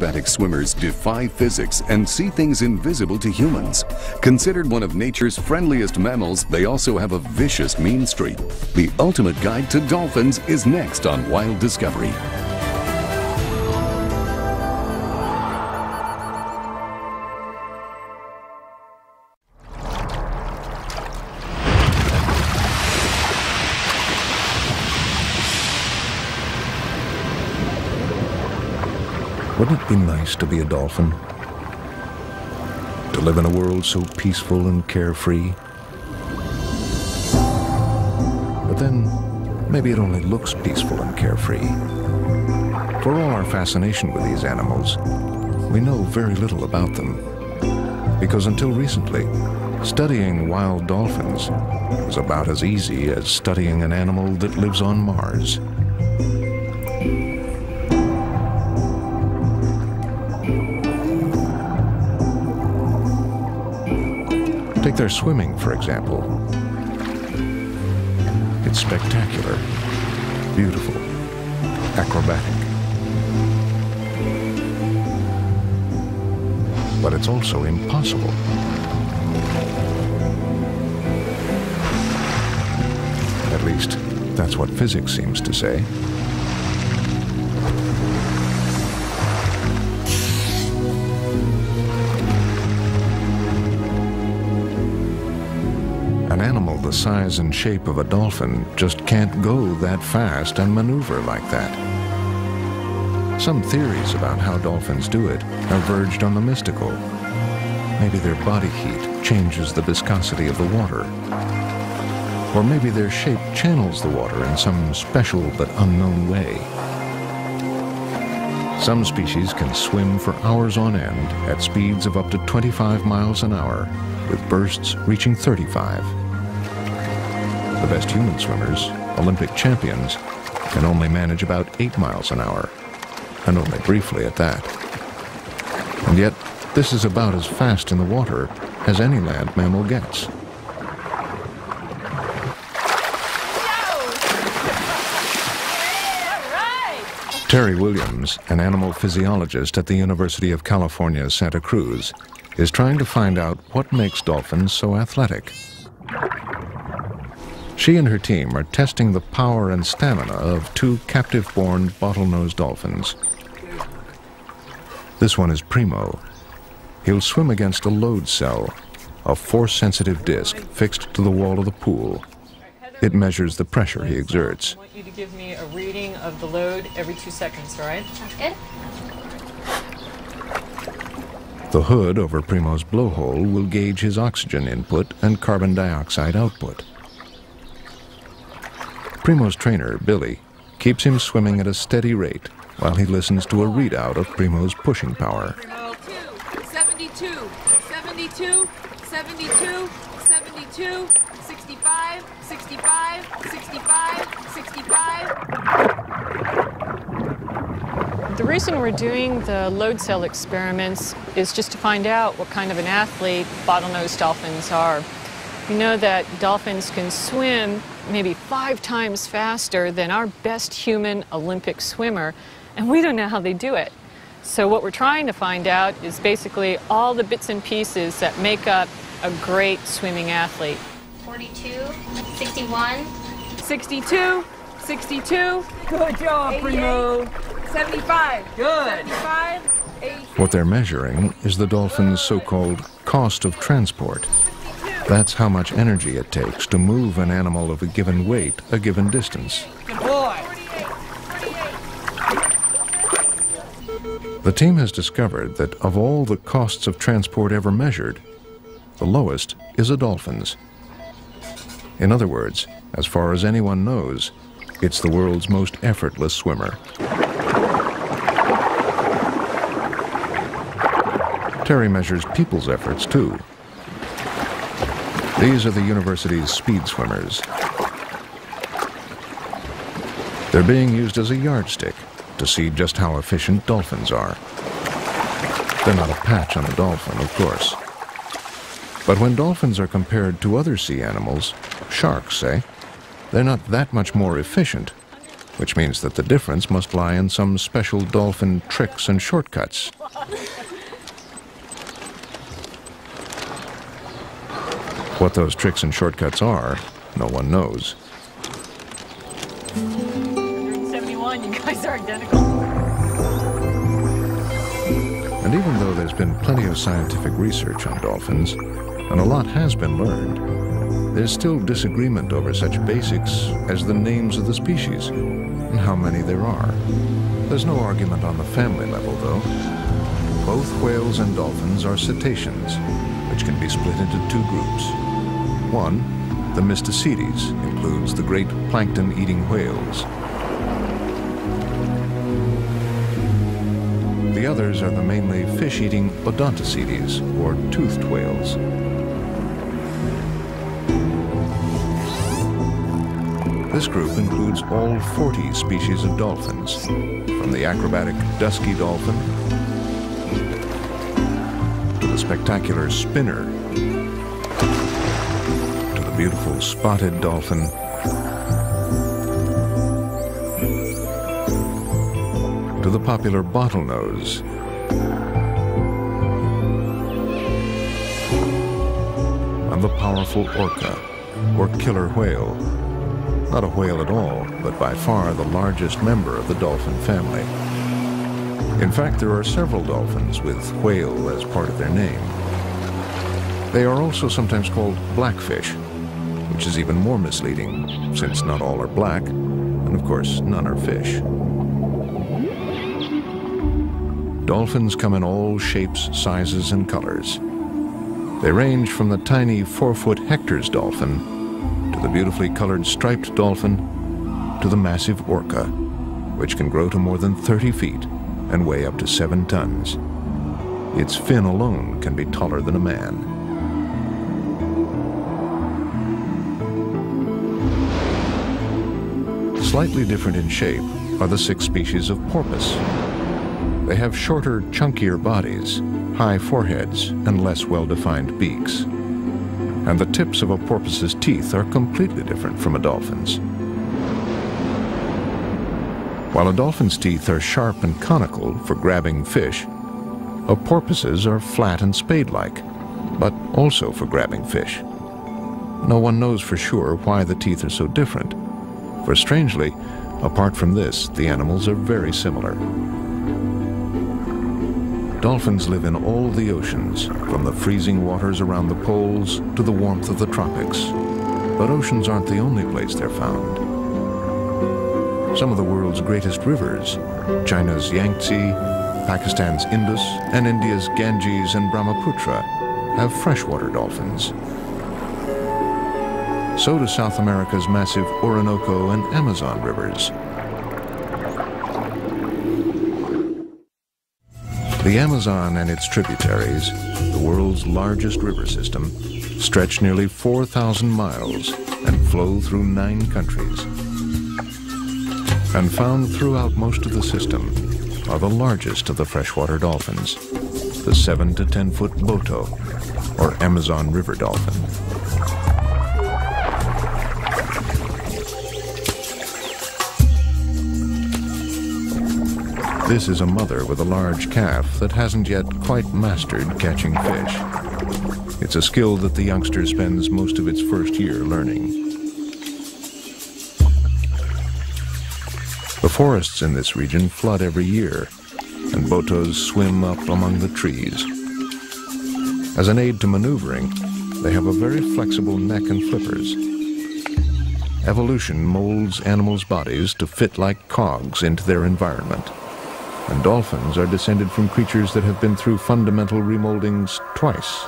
acrobatic swimmers defy physics and see things invisible to humans. Considered one of nature's friendliest mammals, they also have a vicious mean streak. The ultimate guide to dolphins is next on Wild Discovery. Wouldn't it be nice to be a dolphin? To live in a world so peaceful and carefree? But then, maybe it only looks peaceful and carefree. For all our fascination with these animals, we know very little about them. Because until recently, studying wild dolphins was about as easy as studying an animal that lives on Mars. Take their swimming, for example. It's spectacular, beautiful, acrobatic. But it's also impossible. At least, that's what physics seems to say. An animal the size and shape of a dolphin just can't go that fast and maneuver like that. Some theories about how dolphins do it have verged on the mystical. Maybe their body heat changes the viscosity of the water. Or maybe their shape channels the water in some special but unknown way. Some species can swim for hours on end at speeds of up to 25 miles an hour, with bursts reaching 35. The best human swimmers, Olympic champions, can only manage about 8 miles an hour, and only briefly at that. And yet, this is about as fast in the water as any land mammal gets. Terry Williams, an animal physiologist at the University of California, Santa Cruz, is trying to find out what makes dolphins so athletic. She and her team are testing the power and stamina of two captive-born bottlenose dolphins. This one is Primo. He'll swim against a load cell, a force-sensitive disc fixed to the wall of the pool. It measures the pressure he exerts. I want you to give me a reading of the load every 2 seconds, all right? Sounds good. The hood over Primo's blowhole will gauge his oxygen input and carbon dioxide output. Primo's trainer, Billy, keeps him swimming at a steady rate while he listens to a readout of Primo's pushing power. 72, 72, 72, 72, 65, 65, 65, 65. The reason we're doing the load cell experiments is just to find out what kind of an athlete bottlenose dolphins are. We know that dolphins can swim maybe 5 times faster than our best human Olympic swimmer, and we don't know how they do it. So what we're trying to find out is basically all the bits and pieces that make up a great swimming athlete. 42, 61, 62, 62. Good job, 88, Primo. 75. Good. 75, 80. What they're measuring is the dolphin's so-called cost of transport. That's how much energy it takes to move an animal of a given weight a given distance. Good boy. The team has discovered that of all the costs of transport ever measured, the lowest is a dolphin's. In other words, as far as anyone knows, it's the world's most effortless swimmer. Terry measures people's efforts too. These are the university's speed swimmers. They're being used as a yardstick to see just how efficient dolphins are. They're not a patch on a dolphin, of course. But when dolphins are compared to other sea animals, sharks, say, they're not that much more efficient, which means that the difference must lie in some special dolphin tricks and shortcuts. What those tricks and shortcuts are, no one knows. 171, you guys are identical. And even though there's been plenty of scientific research on dolphins, and a lot has been learned, there's still disagreement over such basics as the names of the species and how many there are. There's no argument on the family level, though. Both whales and dolphins are cetaceans, which can be split into two groups. One, the Mysticetes, includes the great plankton-eating whales. The others are the mainly fish-eating Odontocetes, or toothed whales. This group includes all 40 species of dolphins, from the acrobatic dusky dolphin to the spectacular spinner, to the beautiful spotted dolphin, to the popular bottlenose, and the powerful orca, or killer whale. Not a whale at all, but by far the largest member of the dolphin family. In fact, there are several dolphins with whale as part of their name. They are also sometimes called blackfish, which is even more misleading, since not all are black, and of course, none are fish. Dolphins come in all shapes, sizes, and colors. They range from the tiny 4-foot Hector's dolphin to the beautifully colored striped dolphin to the massive orca, which can grow to more than 30 feet and weigh up to 7 tons. Its fin alone can be taller than a man. Slightly different in shape are the 6 species of porpoise. They have shorter, chunkier bodies, high foreheads, and less well-defined beaks. And the tips of a porpoise's teeth are completely different from a dolphin's. While a dolphin's teeth are sharp and conical for grabbing fish, a porpoise's are flat and spade-like, but also for grabbing fish. No one knows for sure why the teeth are so different, for strangely, apart from this, the animals are very similar. Dolphins live in all the oceans, from the freezing waters around the poles to the warmth of the tropics. But oceans aren't the only place they're found. Some of the world's greatest rivers, China's Yangtze, Pakistan's Indus, and India's Ganges and Brahmaputra, have freshwater dolphins. So do South America's massive Orinoco and Amazon rivers. The Amazon and its tributaries, the world's largest river system, stretch nearly 4,000 miles and flow through 9 countries. And found throughout most of the system are the largest of the freshwater dolphins, the 7 to 10-foot boto, or Amazon River dolphin. This is a mother with a large calf that hasn't yet quite mastered catching fish. It's a skill that the youngster spends most of its first year learning. The forests in this region flood every year, and botos swim up among the trees. As an aid to maneuvering, they have a very flexible neck and flippers. Evolution molds animals' bodies to fit like cogs into their environment. And dolphins are descended from creatures that have been through fundamental remoldings twice.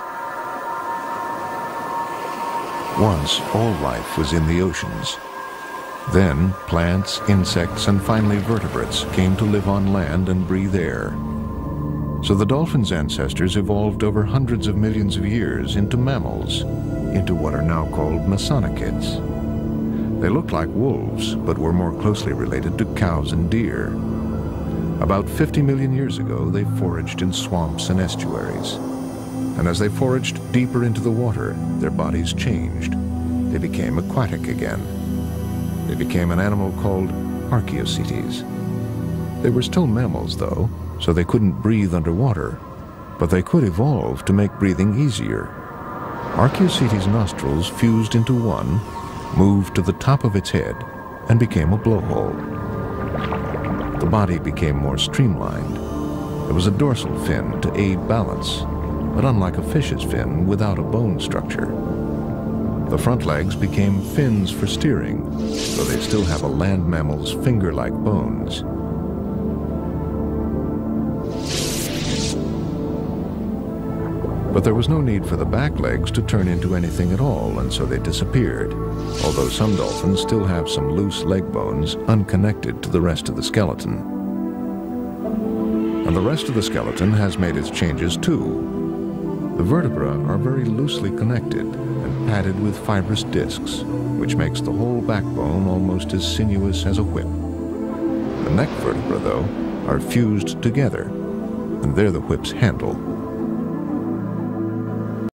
Once, all life was in the oceans. Then, plants, insects, and finally vertebrates came to live on land and breathe air. So the dolphin's ancestors evolved over hundreds of millions of years into mammals, into what are now called mesonychids. They looked like wolves, but were more closely related to cows and deer. About 50 million years ago, they foraged in swamps and estuaries. And as they foraged deeper into the water, their bodies changed. They became aquatic again. They became an animal called archaeocetes. They were still mammals, though, so they couldn't breathe underwater, but they could evolve to make breathing easier. Archaeocetes' nostrils fused into one, moved to the top of its head, and became a blowhole. The body became more streamlined. There was a dorsal fin to aid balance, but unlike a fish's fin, without a bone structure. The front legs became fins for steering, though they still have a land mammal's finger-like bones. But there was no need for the back legs to turn into anything at all, and so they disappeared, although some dolphins still have some loose leg bones unconnected to the rest of the skeleton. And the rest of the skeleton has made its changes too. The vertebrae are very loosely connected and padded with fibrous discs, which makes the whole backbone almost as sinuous as a whip. The neck vertebrae, though, are fused together, and they're the whip's handle.